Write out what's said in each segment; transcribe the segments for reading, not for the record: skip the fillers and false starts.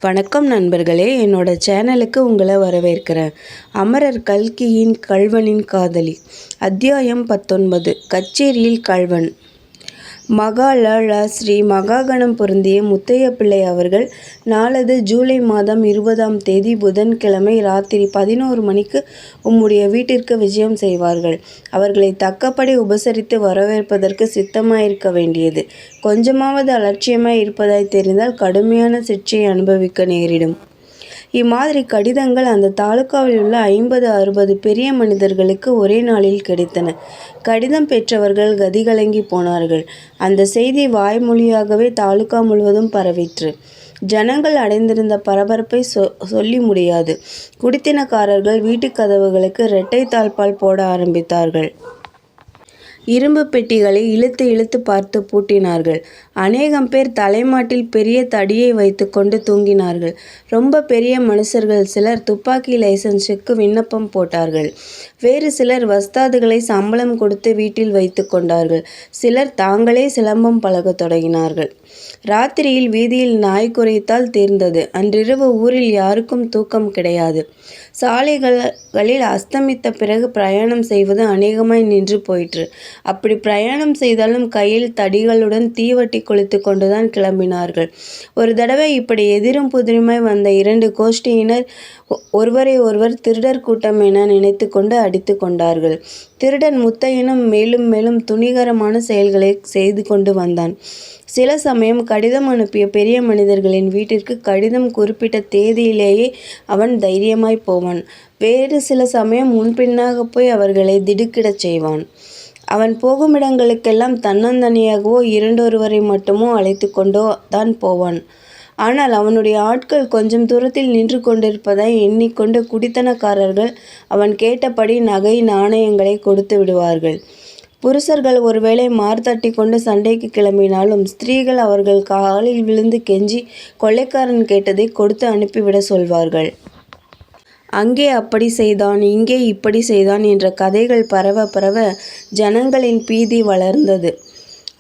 வணக்கம் நண்பர்களே, என்னோட சேனலுக்கு உங்களை வரவேற்கிறேன். அமரர் கல்கியின் கள்வனின் காதலி. அத்தியாயம் 19. கச்சேரியில் கள்வன். மகாலல ஸ்ரீ மகாகணம் பொருந்திய முத்தைய பிள்ளை அவர்கள் நாளது ஜூலை மாதம் 20ஆம் தேதி புதன்கிழமை ராத்திரி 11 மணிக்கு உம்முடைய வீட்டிற்கு விஜயம் செய்வார்கள். அவர்களை தக்கப்படி உபசரித்து வரவேற்பதற்கு சித்தமாயிருக்க வேண்டியது. கொஞ்சமாவது அலட்சியமாய் இருப்பதாய் தெரிந்தால் கடுமையான சிக்ஷையை அனுபவிக்க நேரிடும். இம்மாதிரி கடிதங்கள் அந்த தாலுகாவில் உள்ள 50-60 பெரிய மனிதர்களுக்கு ஒரே நாளில் கிடைத்தன. கடிதம் பெற்றவர்கள் கதிகலங்கி போனார்கள். அந்த செய்தி வாய்மொழியாகவே தாலுகா முழுவதும் பரவிற்று. ஜனங்கள் அடைந்திருந்த பரபரப்பை சொல்லி முடியாது. குடித்தனக்காரர்கள் வீட்டுக் கதவுகளுக்கு இரட்டை தாழ்பால் போட ஆரம்பித்தார்கள். இரும்பு பெட்டிகளை இழுத்து இழுத்து பார்த்து பூட்டினார்கள். அநேகம் பேர் தலைமாட்டில் பெரிய தடியை வைத்து கொண்டு தூங்கினார்கள். ரொம்ப பெரிய மனுஷர்கள் சிலர் துப்பாக்கி லைசன்ஸுக்கு விண்ணப்பம் போட்டார்கள். வேறு சிலர் வஸ்தாதுகளை சம்பளம் கொடுத்து வீட்டில் வைத்து கொண்டார்கள். சிலர் தாங்களே சிலம்பம் பழகத் தொடங்கினார்கள். ராத்திரியில் வீதியில் நாய் குரைத்தால் தீர்ந்தது. அன்றிரவு ஊரில் யாருக்கும் தூக்கம் கிடையாது. சாலைகளில் அஸ்தமித்த பிறகு பிரயாணம் செய்வது அநேகமாய் நின்று போயிற்று. அப்படி பிரயாணம் செய்தாலும் கையில் தடிகளுடன் தீவட்டி கொளுத்து கொண்டுதான் கிளம்பினார்கள். ஒரு தடவை இப்படி எதிரும் புதிருமாய் வந்த 2 கோஷ்டியினர் ஒருவரை ஒருவர் திருடர் கூட்டம் என நினைத்து கொண்டு அடித்து கொண்டார்கள். திருடன் முத்தையனும் மேலும் மேலும் துணிகரமான செயல்களை செய்து கொண்டு வந்தான். சில சமயம் கடிதம் அனுப்பிய பெரிய மனிதர்களின் வீட்டிற்கு கடிதம் குறிப்பிட்ட தேதியிலேயே அவன் தைரியமாய் போவான். வேறு சில சமயம் முன்பின்னாக போய் அவர்களை திடுக்கிடச் செய்வான். அவன் போகுமிடங்களுக்கெல்லாம் தன்னந்தனியாகவோ இரண்டொருவரை மட்டுமோ அழைத்து கொண்டோ தான் போவான். ஆனால் அவனுடைய ஆட்கள் கொஞ்சம் தூரத்தில் நின்று கொண்டிருப்பதாய் எண்ணிக்கொண்டு குடித்தனக்காரர்கள் அவன் கேட்டபடி நகை நாணயங்களை கொடுத்து விடுவார்கள். புருஷர்கள் ஒருவேளை மார்த்தட்டி கொண்டு சண்டைக்கு கிளம்பினாலும் ஸ்திரீகள் அவர்கள் காலில் விழுந்து கெஞ்சி கொள்ளைக்காரன் கேட்டதை கொடுத்து அனுப்பிவிட சொல்வார்கள். அங்கே அப்படி செய்தான், இங்கே இப்படி செய்தான் என்ற கதைகள் பரவ பரவ ஜனங்களின் பீதி வளர்ந்தது.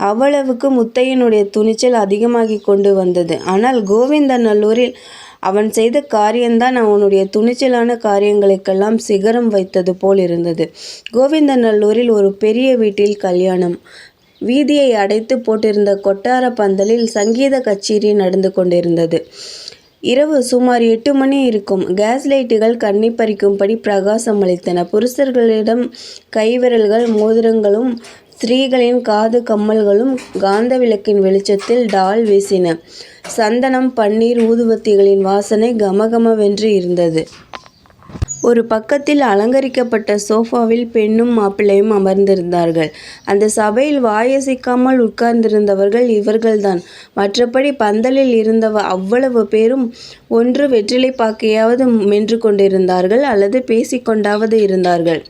அவ்வளவுக்கு முத்தையனுடைய துணிச்சல் அதிகமாகி கொண்டு வந்தது. ஆனால் கோவிந்தநல்லூரில் அவன் செய்த காரியம்தான் அவனுடைய துணிச்சலான காரியங்களுக்கெல்லாம் சிகரம் வைத்தது போல் இருந்தது. கோவிந்தநல்லூரில் ஒரு பெரிய வீட்டில் கல்யாணம். வீதியை அடைத்து போட்டிருந்த கொட்டார பந்தலில் சங்கீத கச்சேரி நடந்து கொண்டிருந்தது. இரவு சுமார் 8 மணி இருக்கும். கேஸ் லைட்டுகள் கண்ணை பறிக்கும்படி பிரகாசம் அளித்தன. புருஷர்களிடம் கைவிரல்கள் மோதிரங்களும் ஸ்திரீகளின் காது கம்மல்களும் காந்த விளக்கின் வெளிச்சத்தில் டால் வீசின. சந்தனம், பன்னீர், ஊதுவத்திகளின் வாசனை கமகமவென்று இருந்தது. ஒரு பக்கத்தில் அலங்கரிக்கப்பட்ட சோஃபாவில் பெண்ணும் மாப்பிள்ளையும் அமர்ந்திருந்தார்கள். அந்த சபையில் வாயசைக்காமல் உட்கார்ந்திருந்தவர்கள் இவர்கள்தான். மற்றபடி பந்தலில் இருந்த அவ்வளவு பேரும் ஒன்று வெற்றிலை பாக்கையாவது மென்று கொண்டிருந்தார்கள் அல்லது பேசிக்கொண்டாவது இருந்தார்கள்.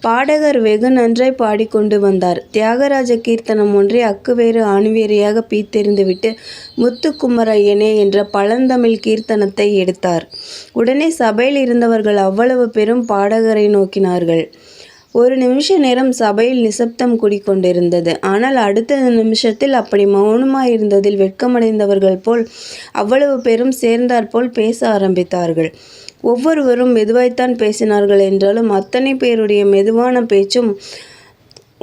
பாடகர் வெகு நன்றாய் பாடிக்கொண்டு வந்தார். தியாகராஜ கீர்த்தனம் ஒன்றை அக்குவேறு ஆணிவேறையாக பீத்தெறிந்துவிட்டு முத்துக்குமரையனே என்ற பழந்தமிழ் கீர்த்தனத்தை எடுத்தார். உடனே சபையில் இருந்தவர்கள் அவ்வளவு பெரும் பாடகரை நோக்கினார்கள். ஒரு நிமிஷ நேரம் சபையில் நிசப்தம் குடிக்கொண்டிருந்தது. ஆனால் அடுத்த நிமிஷத்தில் அப்படி மௌனமாயிருந்ததில் வெட்கமடைந்தவர்கள் போல் அவ்வளவு பேரும் சேர்ந்தாற்போல் பேச ஆரம்பித்தார்கள். ஒவ்வொருவரும் மெதுவாய்த்தான் பேசினார்கள் என்றாலும் அத்தனை பேருடைய மெதுவான பேச்சும்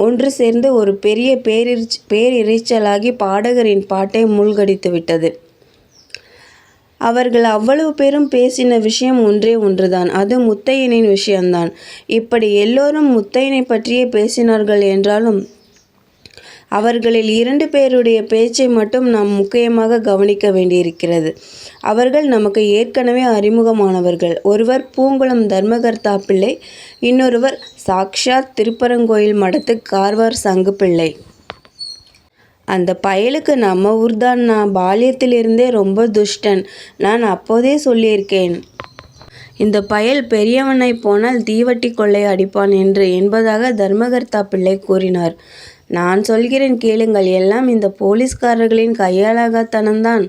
ஒன்று சேர்ந்து ஒரு பெரிய பேரிரைச்சலாகி பாடகரின் பாட்டை மூழ்கடித்து விட்டது. அவர்கள் அவ்வளவு பேரும் பேசின விஷயம் ஒன்றே ஒன்றுதான். அது முத்தையனின் விஷயம்தான். இப்படி எல்லோரும் முத்தையனை பற்றியே பேசினார்கள் என்றாலும் அவர்களில் 2 பேருடைய பேச்சை மட்டும் நாம் முக்கியமாக கவனிக்க வேண்டியிருக்கிறது. அவர்கள் நமக்கு ஏற்கனவே அறிமுகமானவர்கள். ஒருவர் பூங்குளம் தர்மகர்த்தா பிள்ளை, இன்னொருவர் சாக்ஷாத் திருப்பரங்கோயில் மடத்து கார்வார் சங்கு பிள்ளை. அந்த பயலுக்கு நம்ம ஊர்தான். நான் பால்யத்திலிருந்தே ரொம்ப துஷ்டன். நான் அப்போதே சொல்லியிருக்கேன், இந்த பயல் பெரியவனாய் போனால் தீவட்டி கொள்ளை அடிப்பான் என்று என்பதாக தர்மகர்த்தா பிள்ளை கூறினார். நான் சொல்கிறேன் கேளுங்கள். எல்லாம் இந்த போலீஸ்காரர்களின் கையாளாகத்தனம்தான்.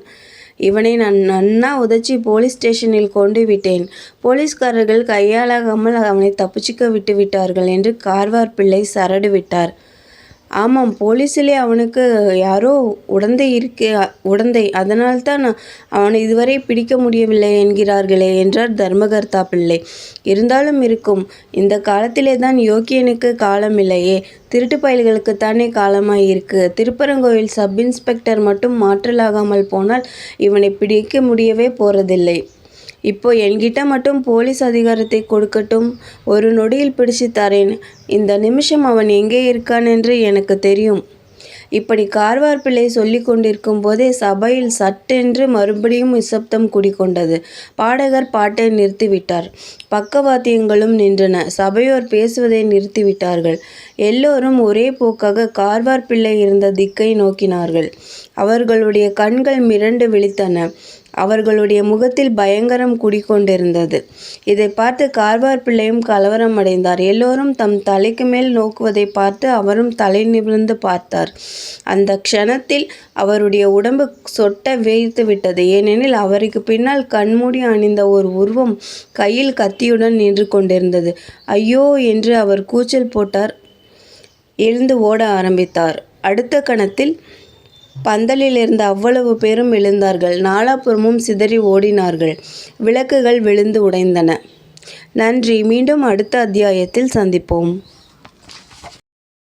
இவனை நான் நன்னா உதச்சி போலீஸ் ஸ்டேஷனில் கொண்டு விட்டேன். போலீஸ்காரர்கள் கையாளாகாமல் அவனை தப்பிச்சுக்க விட்டு விட்டார்கள் என்று கார்வார் பிள்ளை சரடு விட்டார். ஆமாம், போலீஸிலே அவனுக்கு யாரோ உடந்தை, அதனால்தான் அவனை இதுவரை பிடிக்க முடியவில்லை என்கிறார்களே என்றார் தர்மகர்த்தா பிள்ளை. இருந்தாலும் இருக்கும். இந்த காலத்திலே தான் யோக்கியனுக்கு காலம் இல்லையே, திருட்டு பயல்களுக்குத்தானே காலமாயிருக்கு. திருப்பரங்கோயில் சப் இன்ஸ்பெக்டர் மட்டும் மாற்றலாகாமல் போனால் இவனை பிடிக்க முடியவே போறதில்லை. இப்போ என்கிட்ட மட்டும் போலீஸ் அதிகாரத்தை கொடுக்கட்டும், ஒரு நொடியில் பிடிச்சு தரேன். இந்த நிமிஷம் அவன் எங்கே இருக்கான் என்று எனக்கு தெரியும். இப்படி கார்வார் பிள்ளை சொல்லிக் கொண்டிருக்கும் போதே சபையில் சட்டென்று மறுபடியும் நிசப்தம் குடிகொண்டது. பாடகர் பாட்டை நிறுத்திவிட்டார். பக்கவாத்தியங்களும் நின்றன. சபையோர் பேசுவதை நிறுத்திவிட்டார்கள். எல்லோரும் ஒரே போக்காக கார்வார் பிள்ளை இருந்த திக்கை நோக்கினார்கள். அவர்களுடைய கண்கள் மிரண்டு விழித்தன. அவர்களுடைய முகத்தில் பயங்கரம் குடிகொண்டிருந்தது. இதை பார்த்து கார்வார் பிள்ளையும் கலவரம் அடைந்தார். எல்லோரும் தம் தலைக்கு மேல் நோக்குவதை பார்த்து அவரும் தலை நிமிர்ந்து பார்த்தார். அந்த க்ஷணத்தில் அவருடைய உடம்பு சொட்ட வேர்த்து விட்டது. ஏனெனில் அவருக்கு பின்னால் கண்மூடி அணிந்த ஒரு உருவம் கையில் கத்தியுடன் நின்று கொண்டிருந்தது. ஐயோ என்று அவர் கூச்சல் போட்டார். எழுந்து ஓட ஆரம்பித்தார். அடுத்த கணத்தில் பந்தலில் இருந்த அவ்வளவு பேரும் எழுந்தார்கள். நாலாபுறமும் சிதறி ஓடினார்கள். விளக்குகள் விழுந்து உடைந்தன. நன்றி. மீண்டும் அடுத்த அத்தியாயத்தில் சந்திப்போம்.